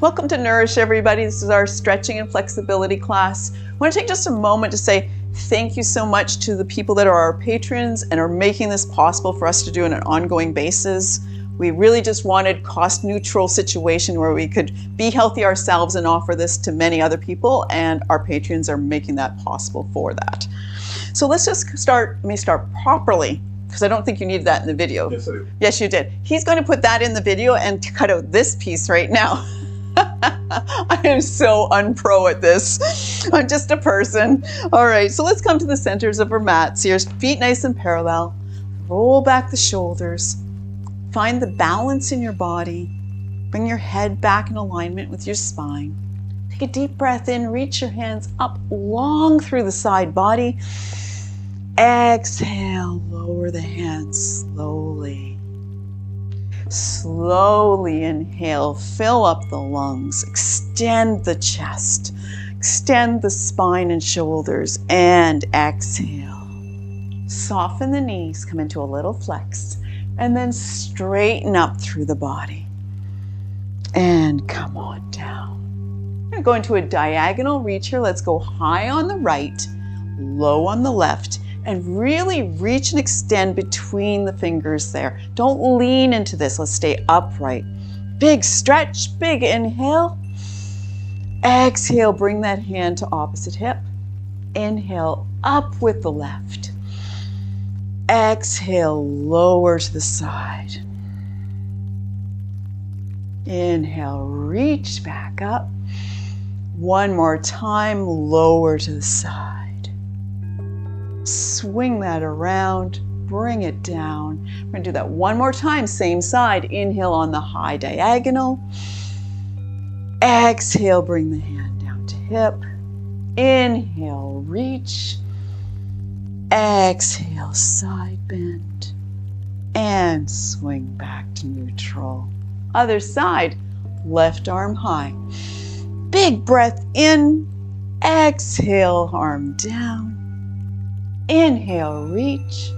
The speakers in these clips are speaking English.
Welcome to Nourish, everybody. This is our stretching and flexibility class. I want to take just a moment to say thank you so much to the people that are our patrons and are making this possible for us to do on an ongoing basis. We really just wanted cost-neutral situation where we could be healthy ourselves and offer this to many other people, and our patrons are making that possible for that. So let's just start. Let me start properly, because I don't think you needed that in the video. Yes, I do. Yes, you did. He's going to put that in the video and cut out this piece right now. I am so unpro at this. I'm just a person. All right, so let's come to the centers of our mats. Your feet nice and parallel. Roll back the shoulders. Find the balance in your body. Bring your head back in alignment with your spine. Take a deep breath in. Reach your hands up long through the side body. Exhale, lower the hands slowly. Slowly inhale, fill up the lungs, extend the chest, extend the spine and shoulders, and exhale. Soften the knees, come into a little flex, and then straighten up through the body. And come on down. We're going to go into a diagonal reach here. Let's go high on the right, low on the left, and really reach and extend between the fingers there. Don't lean into this. Let's stay upright. Big stretch, big inhale. Exhale, bring that hand to opposite hip. Inhale, up with the left. Exhale, lower to the side. Inhale, reach back up. One more time, lower to the side. Swing that around, bring it down. We're going to do that one more time, same side. Inhale on the high diagonal. Exhale, bring the hand down to hip. Inhale, reach. Exhale, side bend. And swing back to neutral. Other side, left arm high. Big breath in. Exhale, arm down. Inhale, reach.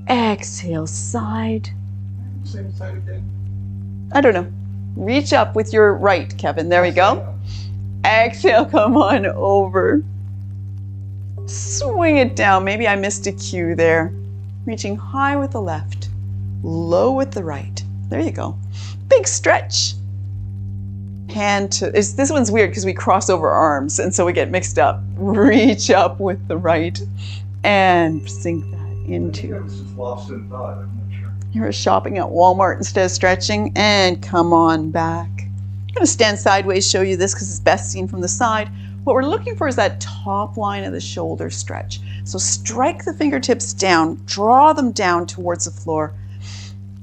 Exhale, side. Same side again. I don't know. Reach up with your right, Kevin. There we go. Exhale, come on over. Swing it down. Maybe I missed a cue there. Reaching high with the left, low with the right. There you go. Big stretch. Hand to, this one's weird because we cross over arms and so we get mixed up. Reach up with the right and sink that into. I was just lost in thought. I'm not sure. You're shopping at Walmart instead of stretching, and come on back. I'm going to stand sideways, show you this because it's best seen from the side. What we're looking for is that top line of the shoulder stretch. So strike the fingertips down, draw them down towards the floor,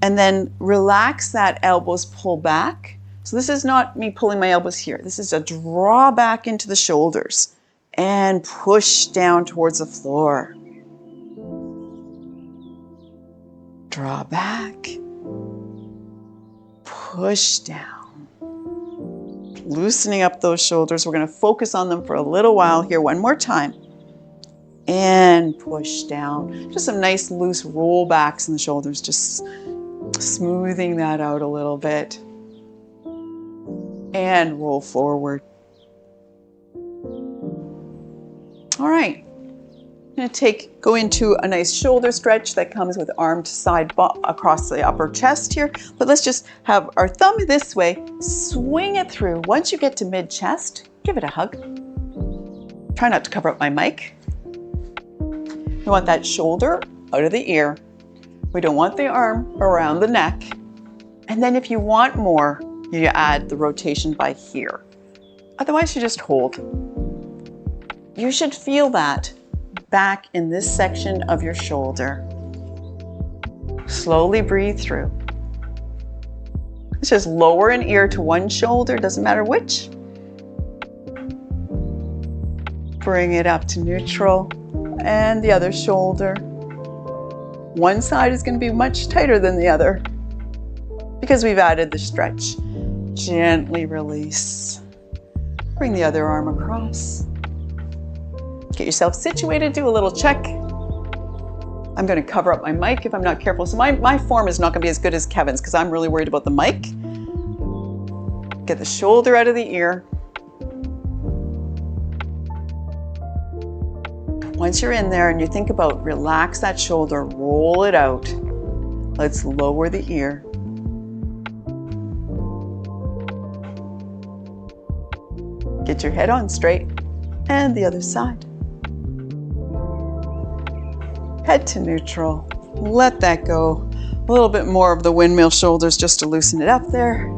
and then relax that elbows, pull back. So this is not me pulling my elbows here. This is a draw back into the shoulders and push down towards the floor. Draw back, push down. Loosening up those shoulders. We're going to focus on them for a little while here. One more time. And push down. Just some nice loose rollbacks in the shoulders. Just smoothing that out a little bit. And roll forward. All right. I'm going to go into a nice shoulder stretch that comes with arm to side across the upper chest here. But let's just have our thumb this way, swing it through. Once you get to mid-chest, give it a hug. Try not to cover up my mic. We want that shoulder out of the ear. We don't want the arm around the neck. And then if you want more, you add the rotation by here. Otherwise, you just hold. You should feel that back in this section of your shoulder. Slowly breathe through. It's just lower an ear to one shoulder, doesn't matter which. Bring it up to neutral and the other shoulder. One side is going to be much tighter than the other because we've added the stretch. Gently release. Bring the other arm across. Get yourself situated, do a little check. I'm going to cover up my mic if I'm not careful. So my form is not going to be as good as Kevin's because I'm really worried about the mic. Get the shoulder out of the ear. Once you're in there and you think about relax that shoulder, roll it out. Let's lower the ear. Get your head on straight and the other side. Head to neutral. Let that go. A little bit more of the windmill shoulders just to loosen it up there.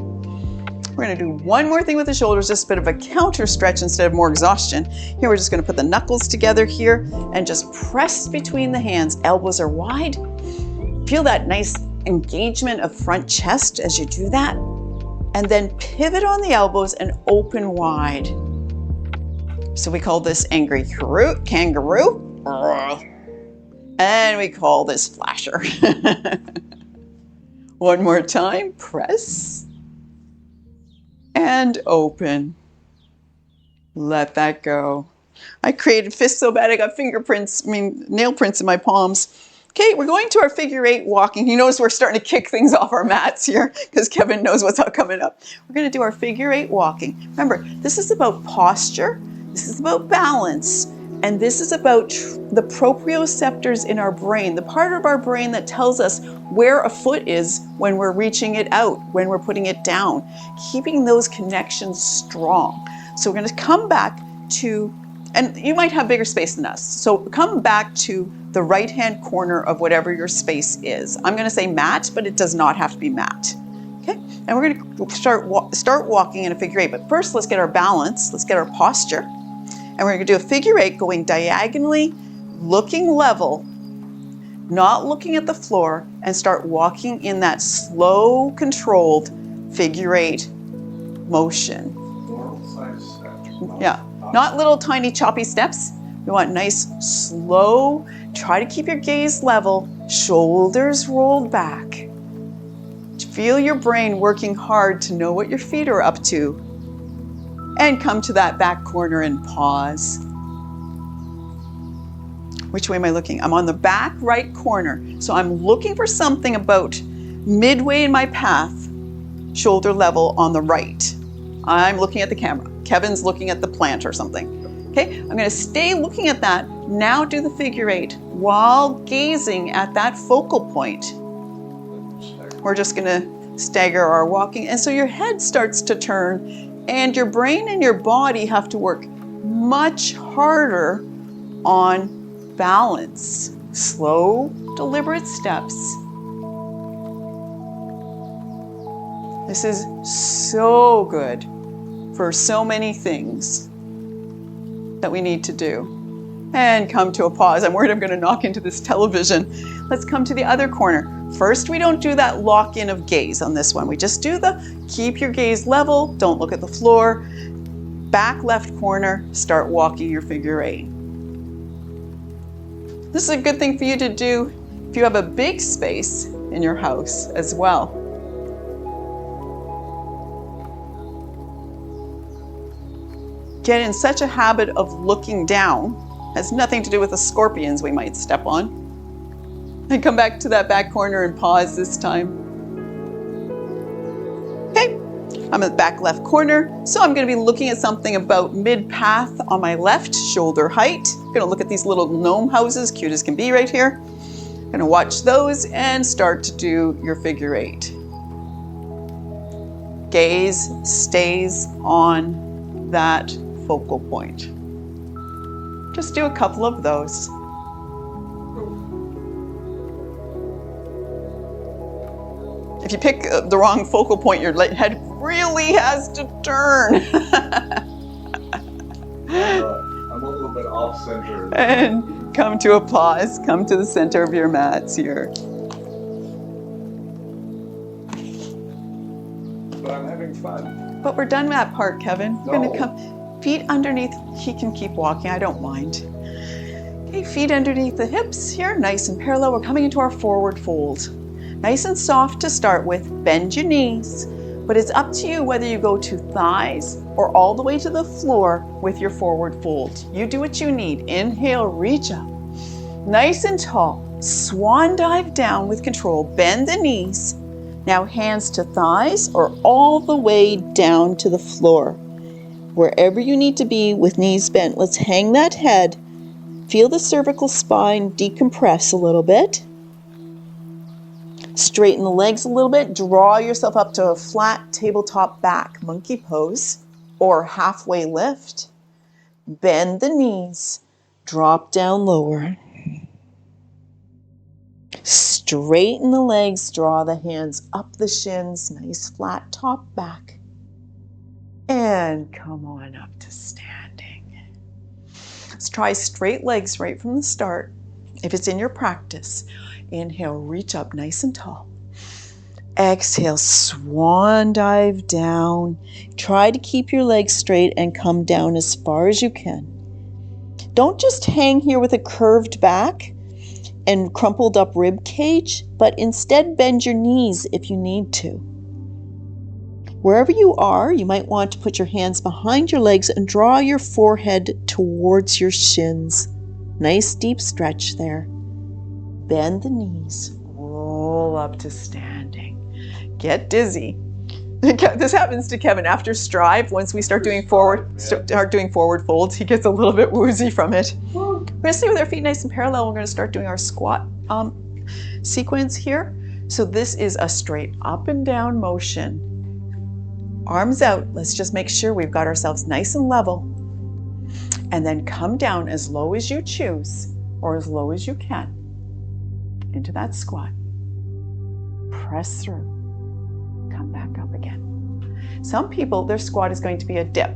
We're going to do one more thing with the shoulders, just a bit of a counter stretch instead of more exhaustion. Here we're just going to put the knuckles together here and just press between the hands. Elbows are wide. Feel that nice engagement of front chest as you do that. And then pivot on the elbows and open wide. So we call this angry kangaroo. And we call this flasher. One more time, press. And open. Let that go. I created fists so bad I got nail prints in my palms. Okay, we're going to our figure 8 walking. You notice we're starting to kick things off our mats here because Kevin knows what's coming up. We're going to do our figure 8 walking. Remember, this is about posture, this is about balance, and this is about the proprioceptors in our brain, the part of our brain that tells us where a foot is when we're reaching it out, when we're putting it down, keeping those connections strong. So we're going to come back to, and you might have bigger space than us, so come back to the right-hand corner of whatever your space is. I'm going to say mat, but it does not have to be mat. Okay, and we're going to start walking in a figure 8, but first let's get our balance, let's get our posture. And we're going to do a figure 8 going diagonally, looking level, not looking at the floor, and start walking in that slow, controlled figure 8 motion. Yeah, not little tiny choppy steps. We want nice, slow, try to keep your gaze level, shoulders rolled back. Feel your brain working hard to know what your feet are up to. And come to that back corner and pause. Which way am I looking? I'm on the back right corner. So I'm looking for something about midway in my path, shoulder level on the right. I'm looking at the camera. Kevin's looking at the plant or something. Okay, I'm going to stay looking at that. Now do the figure 8 while gazing at that focal point. We're just going to stagger our walking. And so your head starts to turn and your brain and your body have to work much harder on balance. Slow, deliberate steps. This is so good for so many things that we need to do. And come to a pause. I'm worried I'm going to knock into this television. Let's come to the other corner. First, we don't do that lock-in of gaze on this one. We just do keep your gaze level, don't look at the floor. Back left corner, start walking your figure 8. This is a good thing for you to do if you have a big space in your house as well. Get in such a habit of looking down. Has nothing to do with the scorpions we might step on. And come back to that back corner and pause this time. Okay, I'm at the back left corner, so I'm going to be looking at something about mid-path on my left, shoulder height. I'm going to look at these little gnome houses, cute as can be right here. I'm going to watch those and start to do your figure 8. Gaze stays on that focal point. Just do a couple of those. If you pick the wrong focal point, your head really has to turn. I'm a little bit off center. And come to a pause. Come to the center of your mats here. But I'm having fun. But we're done with that part, Kevin. We're going to come. Feet underneath, he can keep walking, I don't mind. Okay, feet underneath the hips here, nice and parallel. We're coming into our forward fold. Nice and soft to start with, bend your knees, but it's up to you whether you go to thighs or all the way to the floor with your forward fold. You do what you need. Inhale, reach up. Nice and tall, swan dive down with control. Bend the knees, Now hands to thighs or all the way down to the floor. Wherever you need to be with knees bent, let's hang that head. Feel the cervical spine decompress a little bit. Straighten the legs a little bit. Draw yourself up to a flat tabletop back, monkey pose, or halfway lift. Bend the knees. Drop down lower. Straighten the legs. Draw the hands up the shins. Nice flat top back. And come on up to standing. Let's try straight legs right from the start. If it's in your practice, inhale, reach up nice and tall. Exhale, swan dive down. Try to keep your legs straight and come down as far as you can. Don't just hang here with a curved back and crumpled up rib cage, but instead bend your knees if you need to. Wherever you are, you might want to put your hands behind your legs and draw your forehead towards your shins. Nice deep stretch there. Bend the knees. Roll up to standing. Get dizzy. This happens to Kevin after Strive. Once we start doing forward folds, he gets a little bit woozy from it. We're going to stay with our feet nice and parallel. We're going to start doing our squat sequence here. So this is a straight up and down motion. Arms out. Let's just make sure we've got ourselves nice and level. And then come down as low as you choose or as low as you can into that squat. Press through. Come back up again. Some people, their squat is going to be a dip.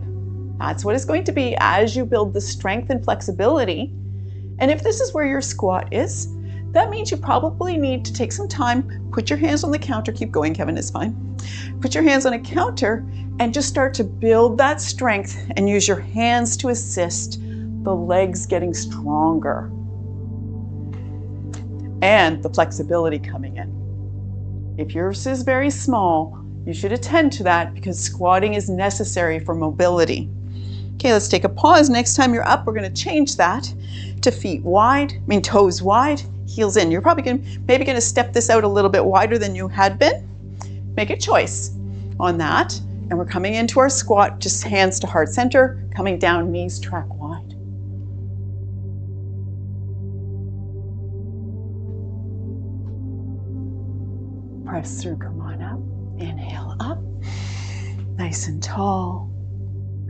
That's what it's going to be as you build the strength and flexibility. And if this is where your squat is, that means you probably need to take some time, put your hands on the counter, keep going, Kevin, it's fine. Put your hands on a counter and just start to build that strength and use your hands to assist the legs getting stronger and the flexibility coming in. If yours is very small, you should attend to that because squatting is necessary for mobility. Okay, let's take a pause. Next time you're up, we're going to change that to toes wide, heels in. You're probably maybe going to step this out a little bit wider than you had been. Make a choice on that. And we're coming into our squat, just hands to heart center, coming down, knees track wide. Press through, come on up. Inhale up, nice and tall.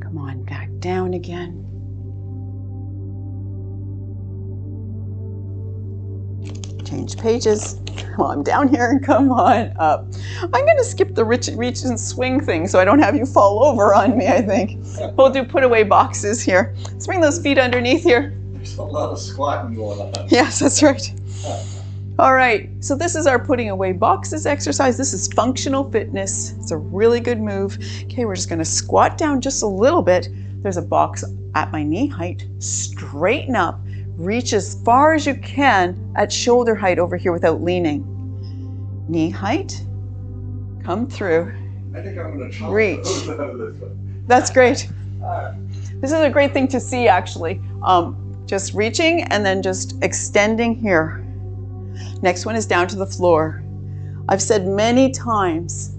Come on back down again. Change pages. Well, I'm down here and come on up. I'm going to skip the reach and swing thing so I don't have you fall over on me, I think. We'll do put away boxes here. Let's bring those feet underneath here. There's a lot of squatting going on. Yes, that's right. All right, so this is our putting away boxes exercise. This is functional fitness. It's a really good move. Okay, we're just going to squat down just a little bit. There's a box at my knee height. Straighten up. Reach as far as you can at shoulder height over here without leaning. Knee height. Come through. I think I'm going to try Reach. those out of this one. That's great. This is a great thing to see, actually. Just reaching and then just extending here. Next one is down to the floor. I've said many times,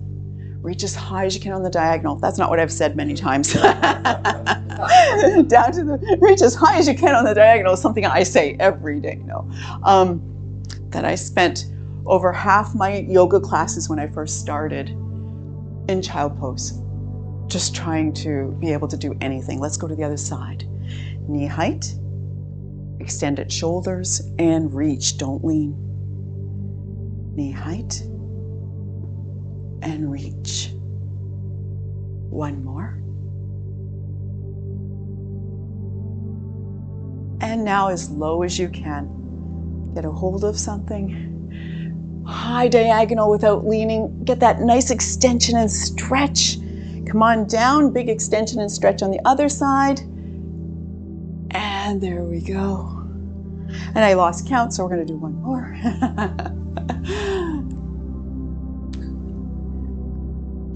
reach as high as you can on the diagonal. That's not what I've said many times. Reach as high as you can on the diagonal is something I say every day. No, that I spent over half my yoga classes when I first started in child pose, just trying to be able to do anything. Let's go to the other side. Knee height, extended shoulders, and reach. Don't lean. Knee height and reach. One more. And now as low as you can. Get a hold of something. High diagonal without leaning. Get that nice extension and stretch. Come on down, big extension and stretch on the other side. And there we go. And I lost count, so we're going to do one more.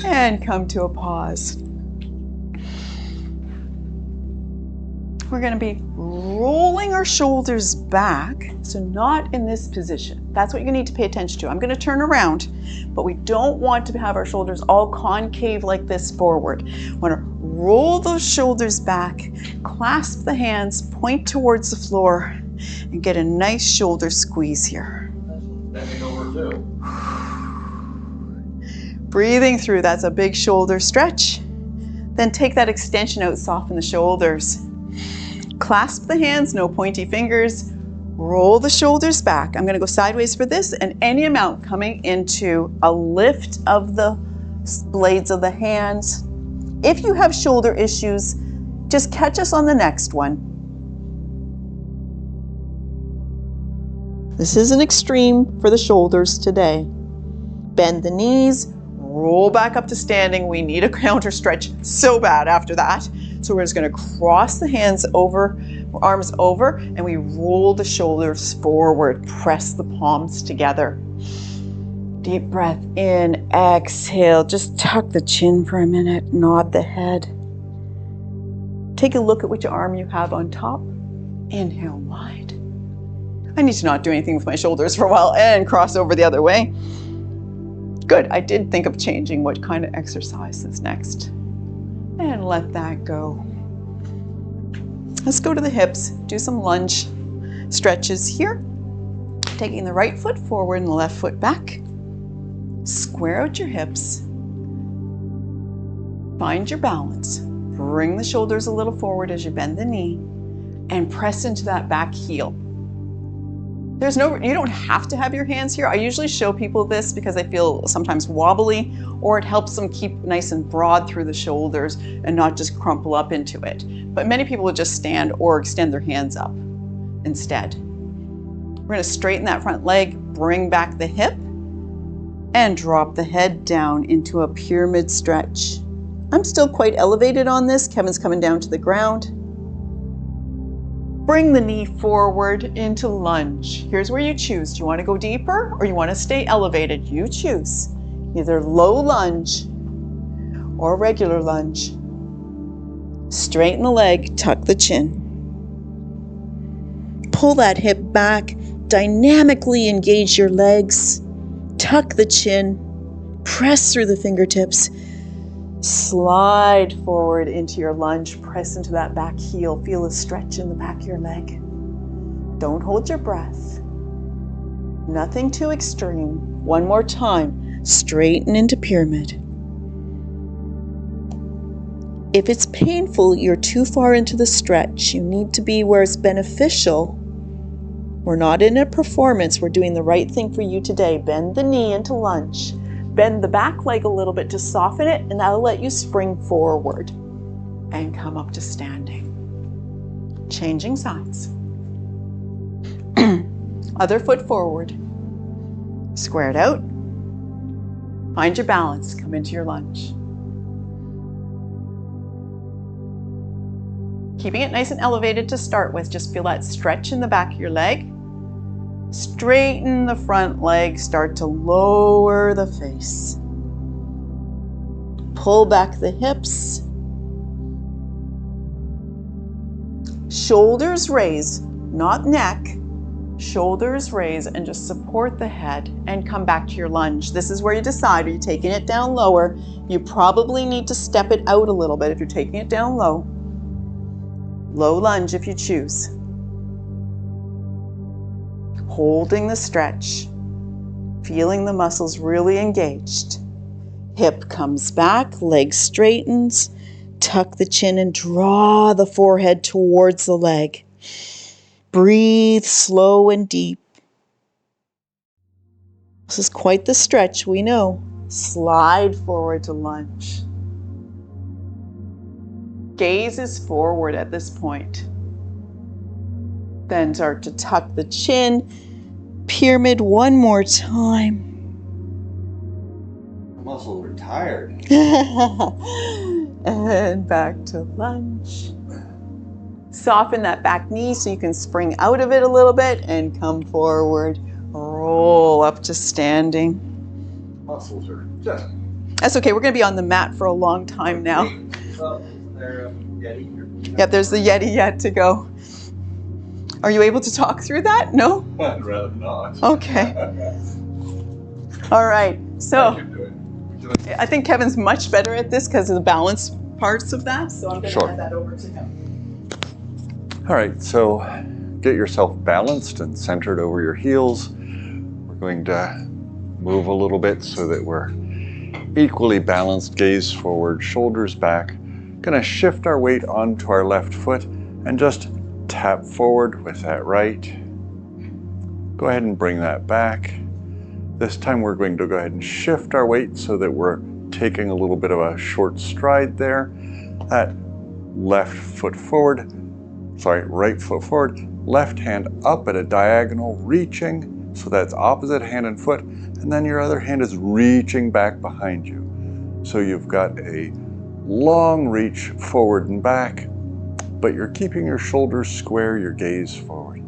And come to a pause. We're going to be rolling our shoulders back, so not in this position. That's what you need to pay attention to. I'm going to turn around, but we don't want to have our shoulders all concave like this forward. We want to roll those shoulders back, clasp the hands, point towards the floor, and get a nice shoulder squeeze here. Bending over too. Breathing through, that's a big shoulder stretch. Then take that extension out, soften the shoulders. Clasp the hands, no pointy fingers. Roll the shoulders back. I'm going to go sideways for this, and any amount coming into a lift of the blades of the hands. If you have shoulder issues, just catch us on the next one. This is an extreme for the shoulders today. Bend the knees, roll back up to standing. We need a counter stretch so bad after that. So we're just going to cross the hands over, arms over, and we roll the shoulders forward. Press the palms together. Deep breath in, exhale. Just tuck the chin for a minute, nod the head. Take a look at which arm you have on top. Inhale wide. I need to not do anything with my shoulders for a while and cross over the other way. Good, I did think of changing what kind of exercise is next. And let that go. Let's go to the hips. Do some lunge stretches here. Taking the right foot forward and the left foot back. Square out your hips. Find your balance. Bring the shoulders a little forward as you bend the knee and press into that back heel. You don't have to have your hands here. I usually show people this because I feel sometimes wobbly, or it helps them keep nice and broad through the shoulders and not just crumple up into it. But many people will just stand or extend their hands up instead. We're going to straighten that front leg, bring back the hip, and drop the head down into a pyramid stretch. I'm still quite elevated on this. Kevin's coming down to the ground. Bring the knee forward into lunge. Here's where you choose. Do you want to go deeper or you want to stay elevated? You choose. Either low lunge or regular lunge. Straighten the leg, tuck the chin. Pull that hip back, dynamically engage your legs, tuck the chin, press through the fingertips. Slide forward into your lunge, press into that back heel. Feel a stretch in the back of your leg. Don't hold your breath. Nothing too extreme. One more time, straighten into pyramid. If it's painful, you're too far into the stretch. You need to be where it's beneficial. We're not in a performance. We're doing the right thing for you today. Bend the knee into lunge. Bend the back leg a little bit to soften it, and that'll let you spring forward and come up to standing. Changing sides. Other foot forward. Square it out. Find your balance. Come into your lunge. Keeping it nice and elevated to start with. Just feel that stretch in the back of your leg. Straighten the front leg, start to lower the face. Pull back the hips. Shoulders raise, not neck. Shoulders raise and just support the head and come back to your lunge. This is where you decide, are you taking it down lower? You probably need to step it out a little bit if you're taking it down low. Low lunge if you choose. Holding the stretch, feeling the muscles really engaged. Hip comes back, leg straightens, tuck the chin and draw the forehead towards the leg. Breathe slow and deep. This is quite the stretch, we know. Slide forward to lunge. Gaze is forward at this point. Then start to tuck the chin. Pyramid one more time. My muscles are tired. And back to lunge. Soften that back knee so you can spring out of it a little bit and come forward. Roll up to standing. Muscles are just... That's okay, we're going to be on the mat for a long time now. Yeti? Yep, there's the Yeti yet to go. Are you able to talk through that? No? I'd rather not. Okay. All right. So I can do it. I think Kevin's much better at this because of the balance parts of that. So I'm going to Sure. hand that over to him. All right, so get yourself balanced and centered over your heels. We're going to move a little bit so that we're equally balanced, gaze forward, shoulders back. Gonna shift our weight onto our left foot and just tap forward with that right. Go ahead and bring that back. This time we're going to go ahead and shift our weight so that we're taking a little bit of a short stride there. That left foot forward, right foot forward, left hand up at a diagonal, reaching, so that's opposite hand and foot, and then your other hand is reaching back behind you. So you've got a long reach forward and back, but you're keeping your shoulders square, your gaze forward.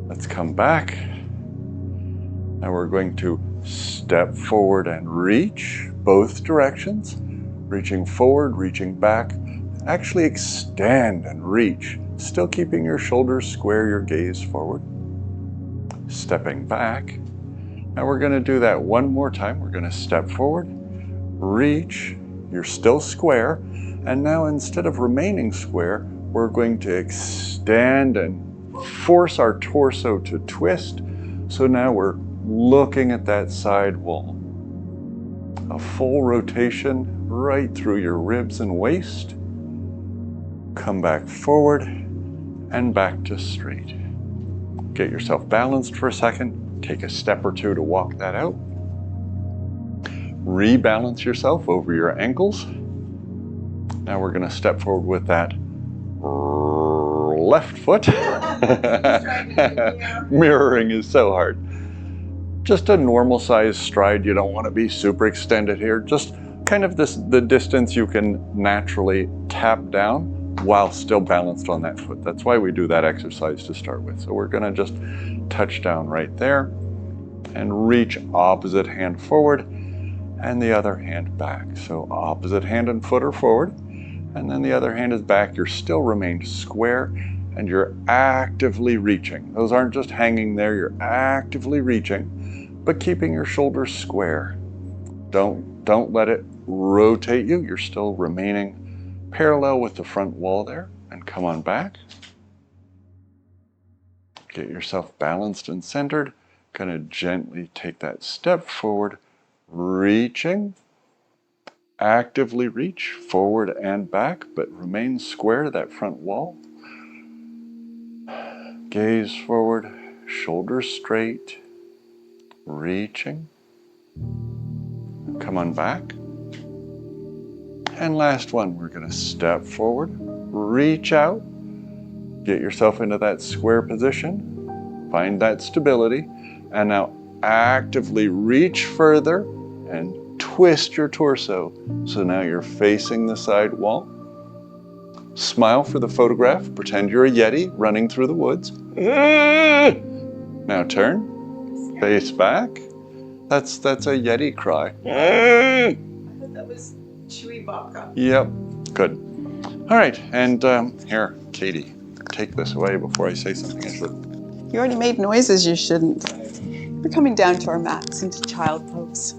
Let's come back. Now we're going to step forward and reach both directions, reaching forward, reaching back. Actually extend and reach, still keeping your shoulders square, your gaze forward. Stepping back. Now we're going to do that one more time. We're going to step forward, reach, you're still square, and now instead of remaining square, we're going to extend and force our torso to twist. So now we're looking at that side wall. A full rotation right through your ribs and waist. Come back forward and back to straight. Get yourself balanced for a second. Take a step or two to walk that out. Rebalance yourself over your ankles. Now we're going to step forward with that left foot. Mirroring is so hard. Just a normal size stride. You don't want to be super extended here. Just kind of the distance you can naturally tap down while still balanced on that foot. That's why we do that exercise to start with. So we're going to just touch down right there and reach opposite hand forward and the other hand back. So opposite hand and foot are forward, and then the other hand is back. You're still remained square and you're actively reaching. Those aren't just hanging there, you're actively reaching, but keeping your shoulders square. Don't let it rotate you. You're still remaining parallel with the front wall there, and come on back. Get yourself balanced and centered. Gonna gently take that step forward, reaching. Actively reach forward and back, but remain square, that front wall. Gaze forward, shoulders straight, reaching. Come on back. And last one, we're gonna step forward, reach out, get yourself into that square position, find that stability, and now actively reach further and twist your torso. So now you're facing the side wall. Smile for the photograph, pretend you're a Yeti running through the woods. Now turn, face back. That's a Yeti cry. I thought that was Chewbacca. Yep, good. All right, and here, Katie, take this away before I say something I shouldn't. You already made noises you shouldn't. We're coming down to our mats into child pose.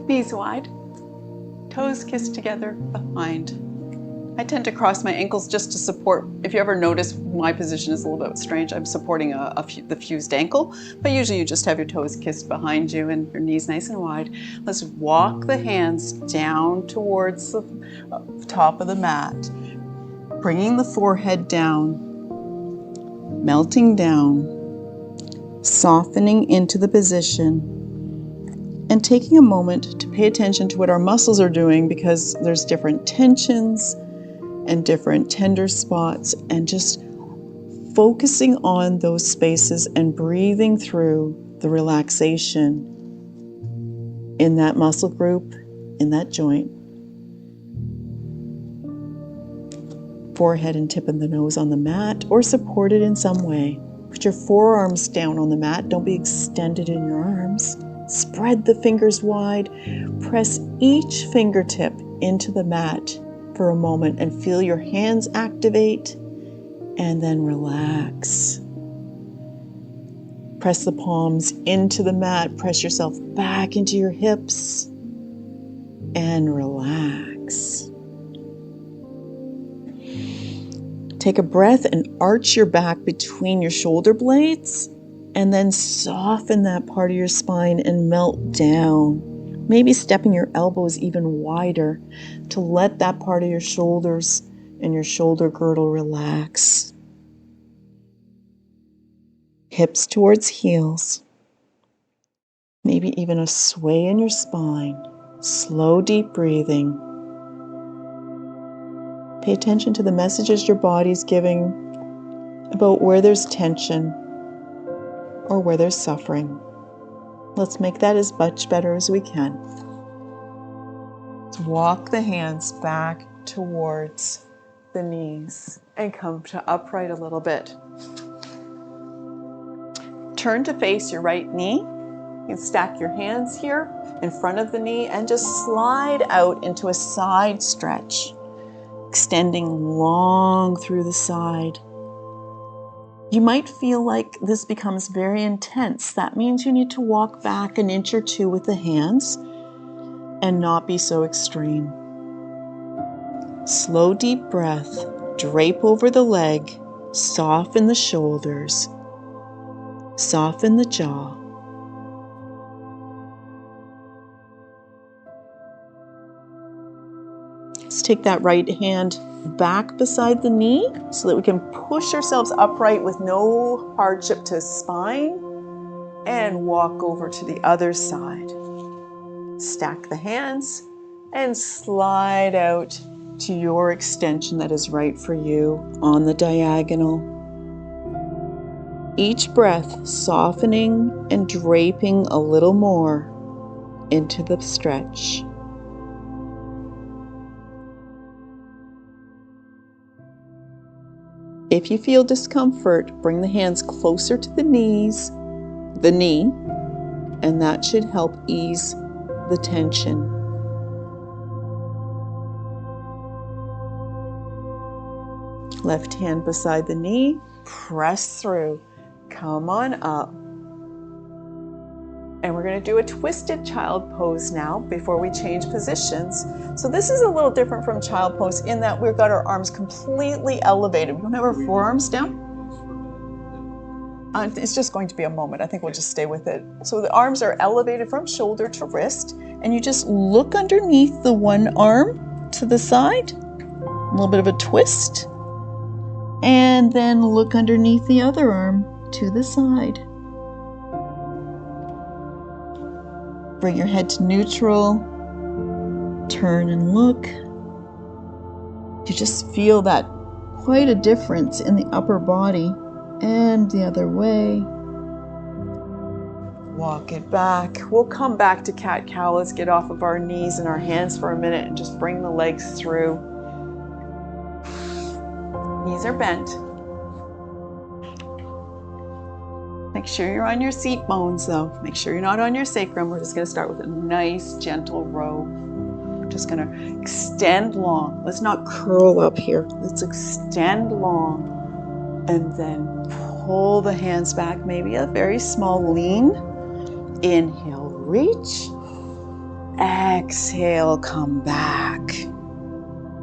Knees wide, toes kissed together behind. I tend to cross my ankles just to support. If you ever notice, my position is a little bit strange. I'm supporting the fused ankle, but usually you just have your toes kissed behind you and your knees nice and wide. Let's walk the hands down towards the top of the mat, bringing the forehead down, melting down, softening into the position, and taking a moment to pay attention to what our muscles are doing, because there's different tensions and different tender spots, and just focusing on those spaces and breathing through the relaxation in that muscle group, in that joint. Forehead and tip of the nose on the mat or supported in some way. Put your forearms down on the mat. Don't be extended in your arms. Spread the fingers wide. Press each fingertip into the mat for a moment and feel your hands activate, and then relax. Press the palms into the mat. Press yourself back into your hips and relax. Take a breath and arch your back between your shoulder blades, and then soften that part of your spine and melt down. Maybe stepping your elbows even wider to let that part of your shoulders and your shoulder girdle relax. Hips towards heels. Maybe even a sway in your spine. Slow, deep breathing. Pay attention to the messages your body's giving about where there's tension or where there's suffering. Let's make that as much better as we can. Let's walk the hands back towards the knees and come to upright a little bit. Turn to face your right knee. You can stack your hands here in front of the knee and just slide out into a side stretch, extending long through the side. You might feel like this becomes very intense. That means you need to walk back an inch or two with the hands and not be so extreme. Slow, deep breath. Drape over the leg. Soften the shoulders. Soften the jaw. Let's take that right hand back beside the knee so that we can push ourselves upright with no hardship to spine and walk over to the other side. Stack the hands and slide out to your extension that is right for you on the diagonal. Each breath softening and draping a little more into the stretch. If you feel discomfort, bring the hands closer to the knee, and that should help ease the tension. Left hand beside the knee, press through, come on up. And we're going to do a twisted child pose now before we change positions. So this is a little different from child pose in that we've got our arms completely elevated. We don't have our forearms down. It's just going to be a moment. I think we'll just stay with it. So the arms are elevated from shoulder to wrist, and you just look underneath the one arm to the side, a little bit of a twist, and then look underneath the other arm to the side. Bring your head to neutral, turn and look. You just feel that quite a difference in the upper body and the other way. Walk it back. We'll come back to cat-cow. Let's get off of our knees and our hands for a minute and just bring the legs through. Knees are bent. Make sure you're on your seat bones though. Make sure you're not on your sacrum. We're just going to start with a nice gentle row. We're just going to extend long. Let's not curl up here. Let's extend long and then pull the hands back. Maybe a very small lean. Inhale, reach. Exhale, come back.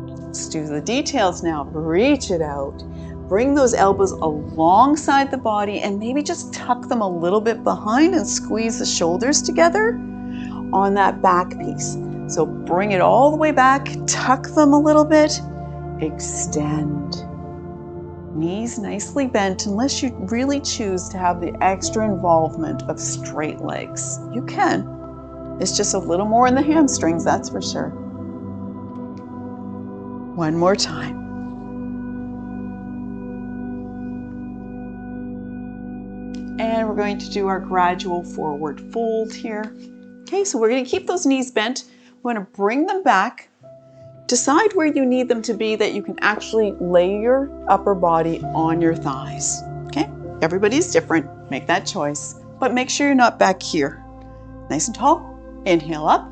Let's do the details now. Reach it out. Bring those elbows alongside the body and maybe just tuck them a little bit behind and squeeze the shoulders together on that back piece. So bring it all the way back, tuck them a little bit, extend. Knees nicely bent unless you really choose to have the extra involvement of straight legs. You can. It's just a little more in the hamstrings, that's for sure. One more time. And we're going to do our gradual forward fold here. Okay, so we're going to keep those knees bent. We're going to bring them back. Decide where you need them to be that you can actually lay your upper body on your thighs. Okay, everybody's different. Make that choice. But make sure you're not back here. nice and tall. Inhale up.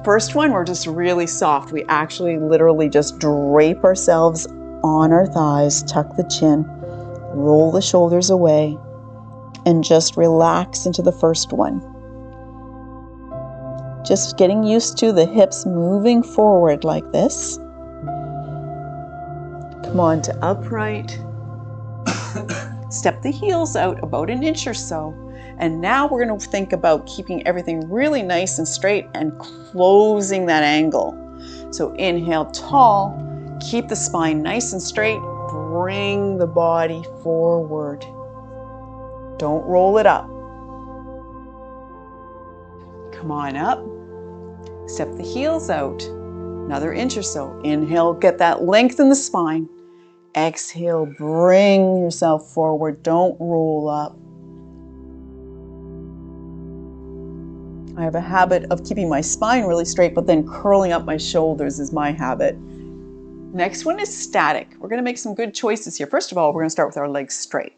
First one, we're just really soft. We actually literally just drape ourselves on our thighs, tuck the chin, roll the shoulders away, and just relax into the first one. Just getting used to the hips moving forward like this. Come on to upright. Step the heels out about an inch or so. And now we're going to think about keeping everything really nice and straight and closing that angle. So inhale tall, keep the spine nice and straight, bring the body forward. Don't roll it up. Come on up. Step the heels out. Another inch or so. Inhale, get that length in the spine. Exhale, bring yourself forward. Don't roll up. I have a habit of keeping my spine really straight, but then curling up my shoulders is my habit. Next one is static. We're going to make some good choices here. First of all, we're going to start with our legs straight.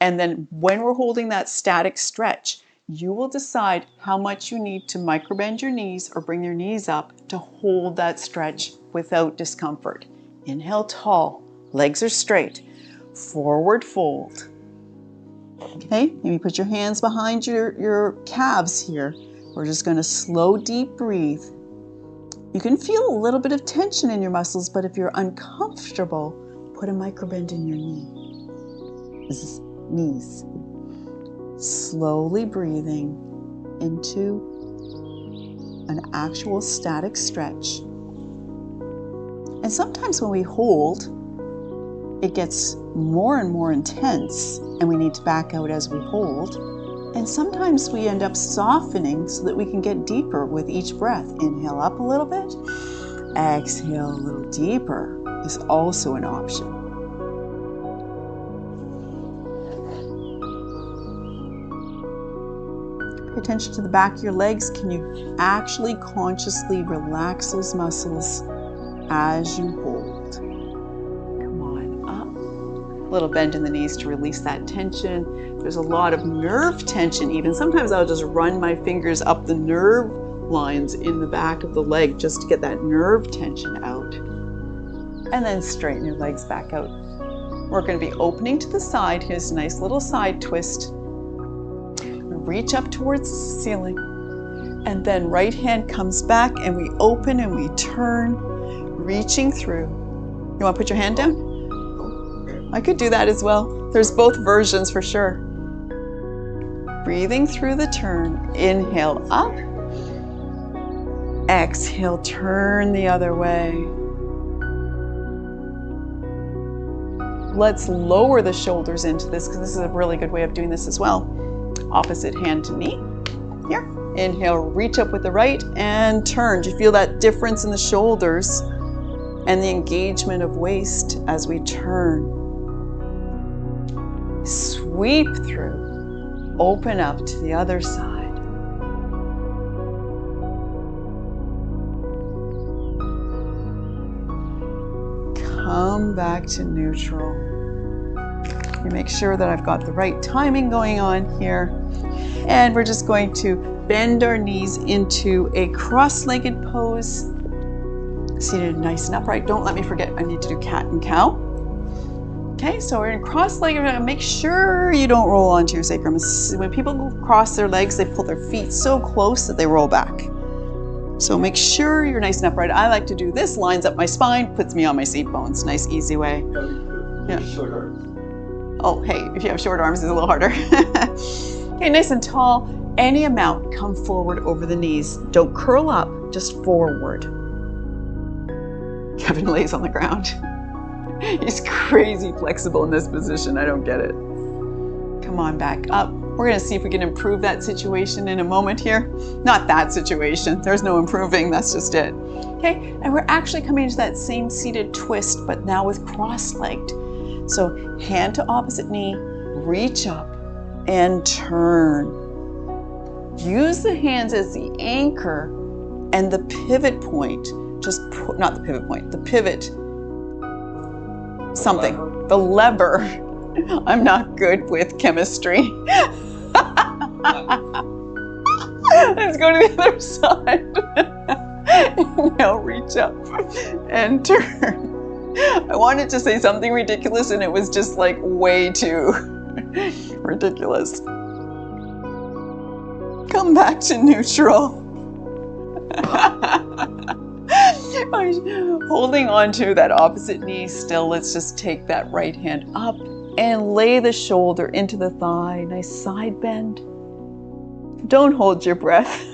And then when we're holding that static stretch, you will decide how much you need to microbend your knees or bring your knees up to hold that stretch without discomfort. Inhale tall, legs are straight, forward fold. Okay, maybe put your hands behind your calves here. We're just going to slow, deep breathe. You can feel a little bit of tension in your muscles, but if you're uncomfortable, put a microbend in your knees. Slowly breathing into an actual static stretch. And sometimes when we hold, it gets more and more intense and we need to back out as we hold. And sometimes we end up softening so that we can get deeper with each breath. Inhale up a little bit. Exhale a little deeper is also an option. Pay attention to the back of your legs. Can you actually consciously relax those muscles as you hold? Little bend in the knees to release that tension. There's a lot of nerve tension even. Sometimes I'll just run my fingers up the nerve lines in the back of the leg just to get that nerve tension out. And then straighten your legs back out. We're going to be opening to the side. Here's a nice little side twist. Reach up towards the ceiling. And then right hand comes back and we open and we turn, reaching through. You want to put your hand down? I could do that as well. There's both versions for sure. Breathing through the turn. Inhale up. Exhale, turn the other way. Let's lower the shoulders into this because this is a really good way of doing this as well. Opposite hand to knee. Here. Inhale, reach up with the right and turn. Do you feel that difference in the shoulders and the engagement of waist as we turn? Sweep through, open up to the other side. Come back to neutral. You make sure that I've got the right timing going on here. And we're just going to bend our knees into a cross-legged pose. Seated nice and upright. Don't let me forget, I need to do cat and cow. Okay, so we're in cross-legged. We're gonna make sure you don't roll onto your sacrum. When people cross their legs, they pull their feet so close that they roll back. So make sure you're nice and upright. I like to do this, lines up my spine, puts me on my seat bones. Nice, easy way. Yeah. Short arms. Oh, hey, if you have short arms, it's a little harder. Okay, nice and tall. Any amount, come forward over the knees. Don't curl up, just forward. Kevin lays on the ground. He's crazy flexible in this position. I don't get it. Come on back up. We're going to see if we can improve that situation in a moment here. Not that situation. There's no improving. That's just it. Okay, and we're actually coming into that same seated twist, but now with cross-legged. So hand to opposite knee, reach up and turn. Use the hands as the anchor and the pivot point. Not the pivot point, the pivot. Something. The lever. I'm not good with chemistry. Let's go to the other side. Now reach up and turn. I wanted to say something ridiculous and it was just like way too ridiculous. Come back to neutral. Holding on to that opposite knee still, let's just take that right hand up and lay the shoulder into the thigh. Nice side bend. Don't hold your breath.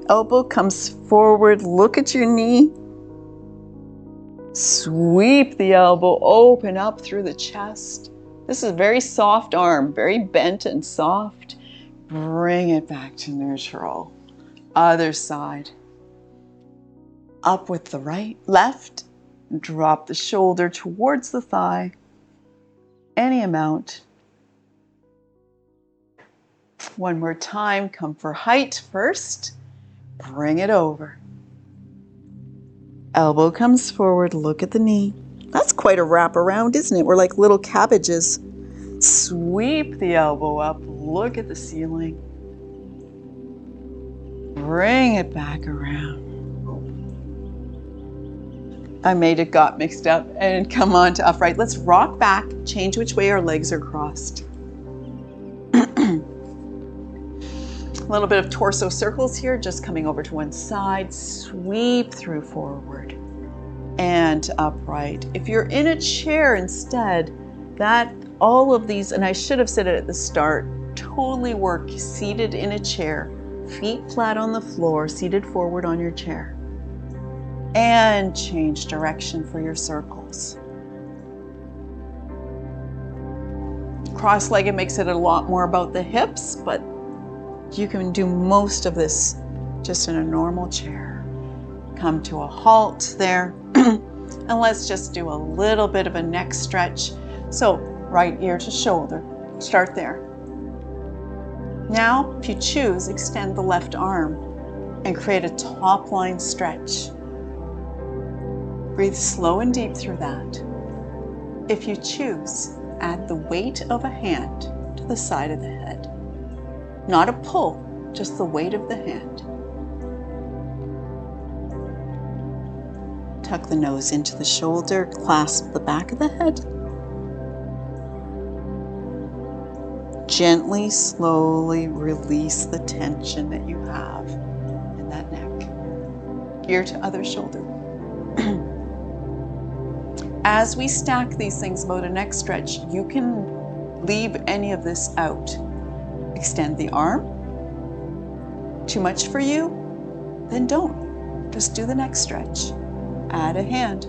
Elbow comes forward, look at your knee. Sweep the elbow, open up through the chest. This is a very soft arm, very bent and soft. Bring it back to neutral. Other side. Up with the right, left. Drop the shoulder towards the thigh. Any amount. One more time, come for height first. Bring it over. Elbow comes forward, look at the knee. That's quite a wrap around, isn't it? We're like little cabbages. Sweep the elbow up, look at the ceiling. Bring it back around. I got mixed up and come on to upright. Let's rock back, change which way our legs are crossed. A little bit of torso circles here, just coming over to one side, sweep through forward and upright. If you're in a chair instead, all of these, and I should have said it at the start, totally work seated in a chair, feet flat on the floor, seated forward on your chair. And change direction for your circles. Cross-legged makes it a lot more about the hips, but you can do most of this just in a normal chair. Come to a halt there. And let's just do a little bit of a neck stretch. So right ear to shoulder. Start there. Now, if you choose, extend the left arm and create a top line stretch. Breathe slow and deep through that. If you choose, add the weight of a hand to the side of the head. Not a pull, just the weight of the hand. Tuck the nose into the shoulder, clasp the back of the head. Gently, slowly release the tension that you have in that neck. Ear to other shoulder. As we stack these things about a neck stretch, you can leave any of this out. Extend the arm. Too much for you? Then don't. Just do the neck stretch. Add a hand.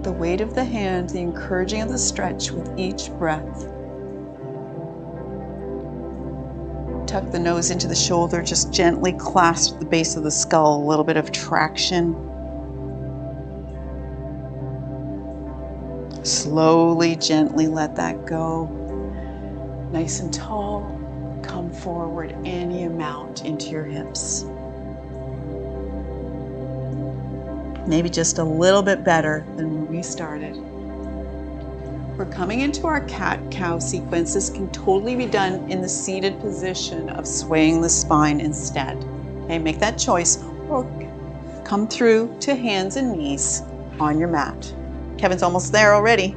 The weight of the hand, the encouraging of the stretch with each breath. Tuck the nose into the shoulder, just gently clasp the base of the skull, a little bit of traction. Slowly, gently let that go. Nice and tall. Come forward any amount into your hips. Maybe just a little bit better than when we started. We're coming into our cat-cow sequence. This can totally be done in the seated position of swaying the spine instead. Okay, make that choice or come through to hands and knees on your mat. Kevin's almost there already.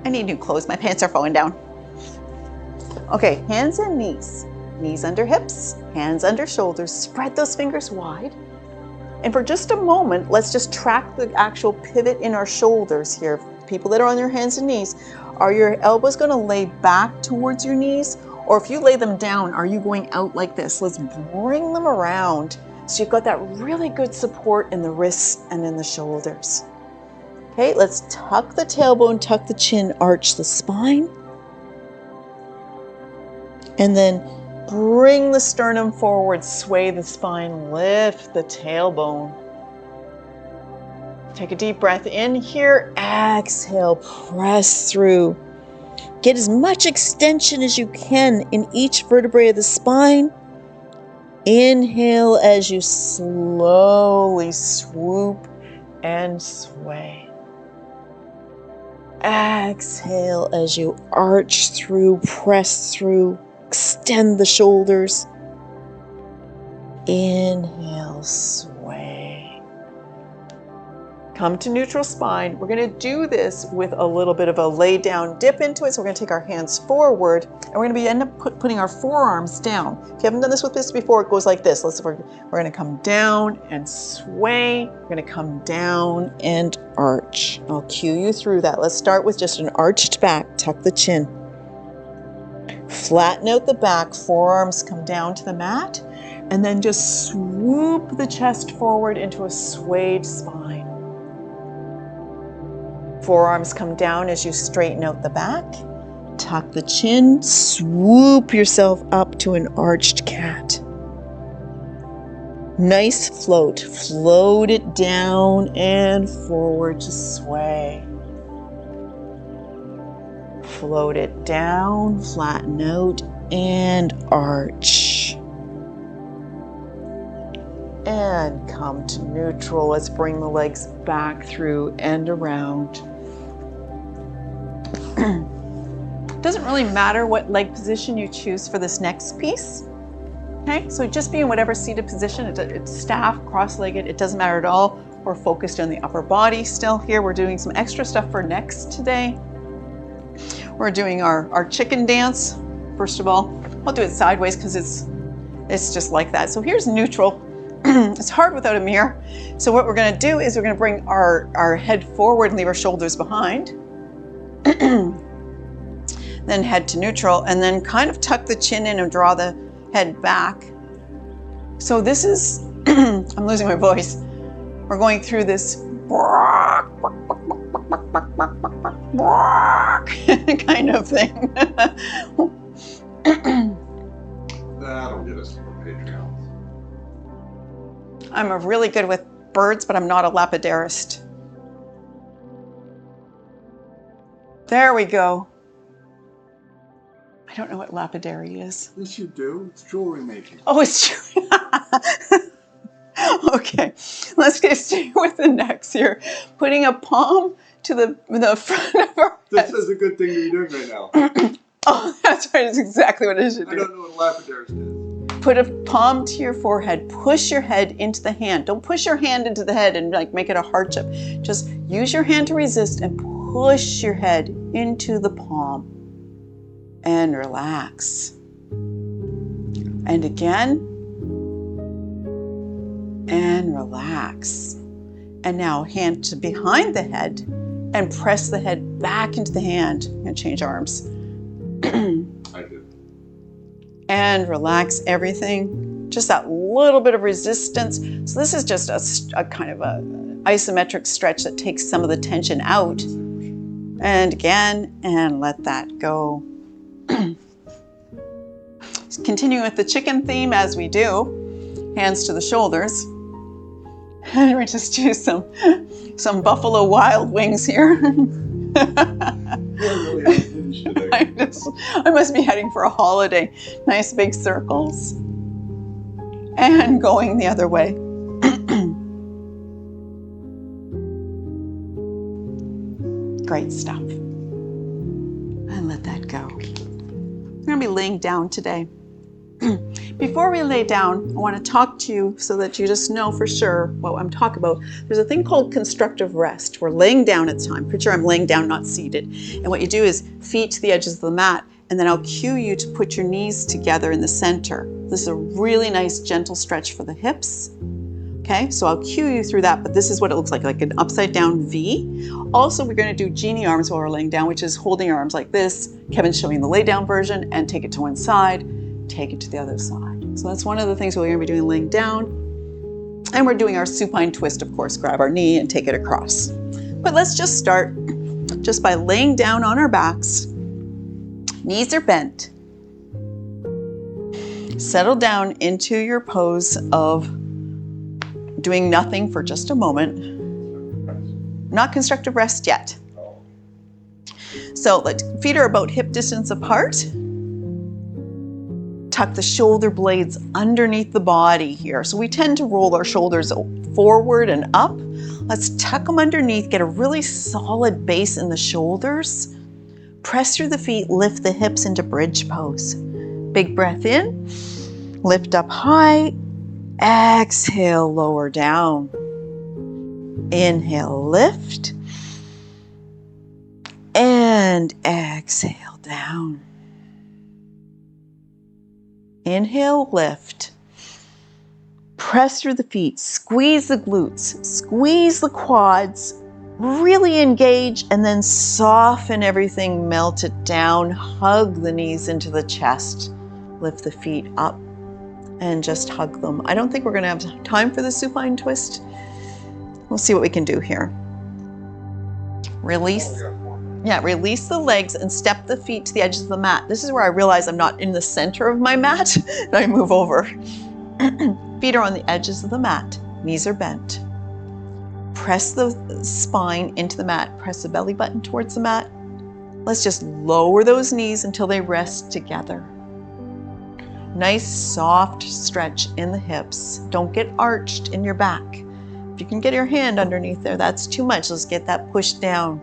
I need new clothes. My pants are falling down. Okay, hands and knees. Knees under hips, hands under shoulders. Spread those fingers wide. And for just a moment, let's just track the actual pivot in our shoulders here. People that are on their hands and knees, are your elbows going to lay back towards your knees? Or if you lay them down, are you going out like this? Let's bring them around so you've got that really good support in the wrists and in the shoulders. Okay, let's tuck the tailbone, tuck the chin, arch the spine. And then bring the sternum forward, sway the spine, lift the tailbone. Take a deep breath in here, exhale, press through. Get as much extension as you can in each vertebrae of the spine. Inhale as you slowly swoop and sway. Exhale as you arch through, press through, extend the shoulders. Inhale, sway. Come to neutral spine. We're going to do this with a little bit of a lay down dip into it. So we're going to take our hands forward and we're going to end up putting our forearms down. If you haven't done this with this before, it goes like this. We're going to come down and sway. We're going to come down and arch. I'll cue you through that. Let's start with just an arched back. Tuck the chin. Flatten out the back. Forearms come down to the mat. And then just swoop the chest forward into a swayed spine. Forearms come down as you straighten out the back. Tuck the chin, swoop yourself up to an arched cat. Nice float. Float it down and forward to sway. Float it down, flatten out, and arch. And come to neutral. Let's bring the legs back through and around. Doesn't really matter what leg position you choose for this next piece. Okay, so just be in whatever seated position. It's staff, cross-legged, it doesn't matter at all. We're focused on the upper body still here. We're doing some extra stuff for next today. We're doing our chicken dance. First of all, I'll do it sideways because it's just like that. So here's neutral. It's hard without a mirror. So what we're going to do is we're going to bring our head forward and leave our shoulders behind. Then head to neutral and then kind of tuck the chin in and draw the head back. So this is, I'm losing my voice. We're going through this kind of thing. That'll get us for Patreons. I'm really good with birds, but I'm not a lapidarist. There we go. I don't know what lapidary is. Yes, you do. It's jewelry making. Oh, it's true. Okay, let's get started with the necks here. Putting a palm to the front of our This head. is a good thing to be doing right now. Oh, that's right. It's exactly what I should do. I don't know what a lapidarist is. Put a palm to your forehead. Push your head into the hand. Don't push your hand into the head and like make it a hardship. Just use your hand to resist and push your head into the palm. And relax. And again. And relax. And now hand to behind the head and press the head back into the hand. I'm going to change arms. I do. And relax everything. Just that little bit of resistance. So this is just a kind of a isometric stretch that takes some of the tension out. And again, and let that go. Continue with the chicken theme as we do. Hands to the shoulders. And we just do some Buffalo Wild Wings here. You're really unhinged today. I must be heading for a holiday. Nice big circles. And going the other way. Great stuff. And let that go. We're going to be laying down today. Before we lay down, I want to talk to you so that you just know for sure what I'm talking about. There's a thing called constructive rest. We're laying down at the time. Picture I'm laying down, not seated. And what you do is feet to the edges of the mat, and then I'll cue you to put your knees together in the center. This is a really nice gentle stretch for the hips. Okay, so I'll cue you through that, but this is what it looks like an upside down V. Also, we're going to do genie arms while we're laying down, which is holding your arms like this. Kevin's showing the lay down version, and take it to one side, take it to the other side. So that's one of the things we're going to be doing laying down. And we're doing our supine twist, of course, grab our knee and take it across. But let's just start just by laying down on our backs. Knees are bent. Settle down into your pose of doing nothing for just a moment. Not constructive rest yet. So feet are about hip distance apart. tuck the shoulder blades underneath the body here. So we tend to roll our shoulders forward and up. Let's tuck them underneath, get a really solid base in the shoulders. Press through the feet, lift the hips into bridge pose. Big breath in, lift up high, exhale, lower down. Inhale, lift, and exhale down. Inhale, lift. Press through the feet, squeeze the glutes, squeeze the quads, really engage, and then soften everything, melt it down, hug the knees into the chest. Lift the feet up and just hug them. I don't think we're going to have time for the supine twist. We'll see what we can do here. Release. Yeah, release the legs and step the feet to the edges of the mat. This is where I realize I'm not in the center of my mat, and I move over. Feet are on the edges of the mat. Knees are bent. Press the spine into the mat. Press the belly button towards the mat. Let's just lower those knees until they rest together. Nice soft stretch in the hips. Don't get arched in your back. If you can get your hand underneath there, that's too much. Let's get that pushed down.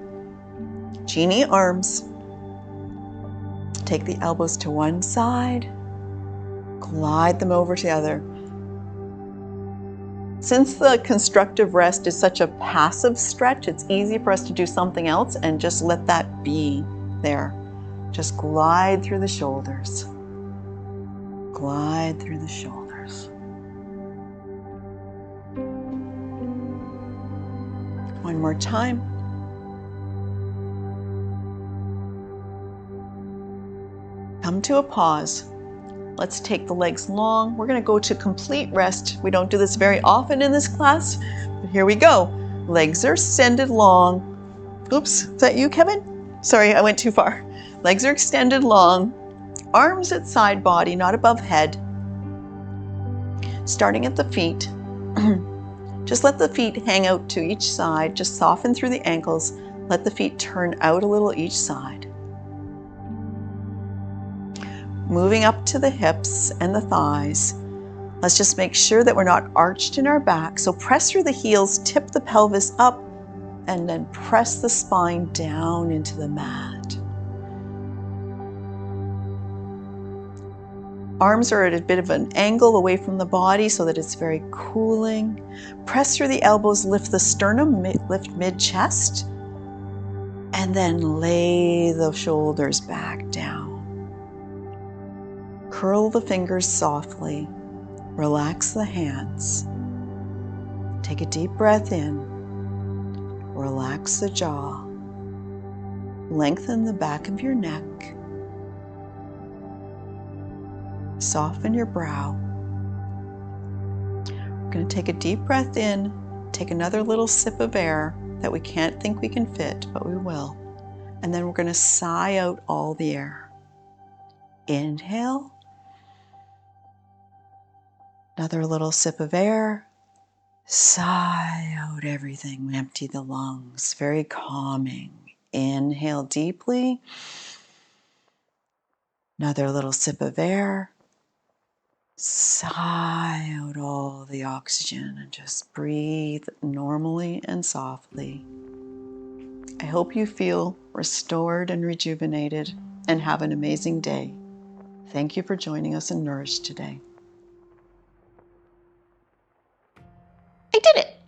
Genie arms. Take the elbows to one side. Glide them over to the other. Since the constructive rest is such a passive stretch, it's easy for us to do something else and just let that be there. Just glide through the shoulders. Glide through the shoulders. One more time. Come to a pause. Let's take the legs long. We're going to go to complete rest. We don't do this very often in this class, but here we go. Legs are extended long. Oops, is that you, Kevin? Sorry, I went too far. Legs are extended long. Arms at side body, not above head. Starting at the feet. Just let the feet hang out to each side. Just soften through the ankles. Let the feet turn out a little each side. Moving up to the hips and the thighs. Let's just make sure that we're not arched in our back. So press through the heels, tip the pelvis up, and then press the spine down into the mat. Arms are at a bit of an angle away from the body so that it's very cooling. Press through the elbows, lift the sternum, lift mid-chest, and then lay the shoulders back down. Curl the fingers softly. Relax the hands. Take a deep breath in. Relax the jaw. Lengthen the back of your neck. Soften your brow. We're going to take a deep breath in. Take another little sip of air that we can't think we can fit, but we will. And then we're going to sigh out all the air. Inhale. Another little sip of air. Sigh out everything. Empty the lungs. Very calming. Inhale deeply. Another little sip of air. Sigh out all the oxygen and just breathe normally and softly. I hope you feel restored and rejuvenated and have an amazing day. Thank you for joining us in Nourish today. I did it!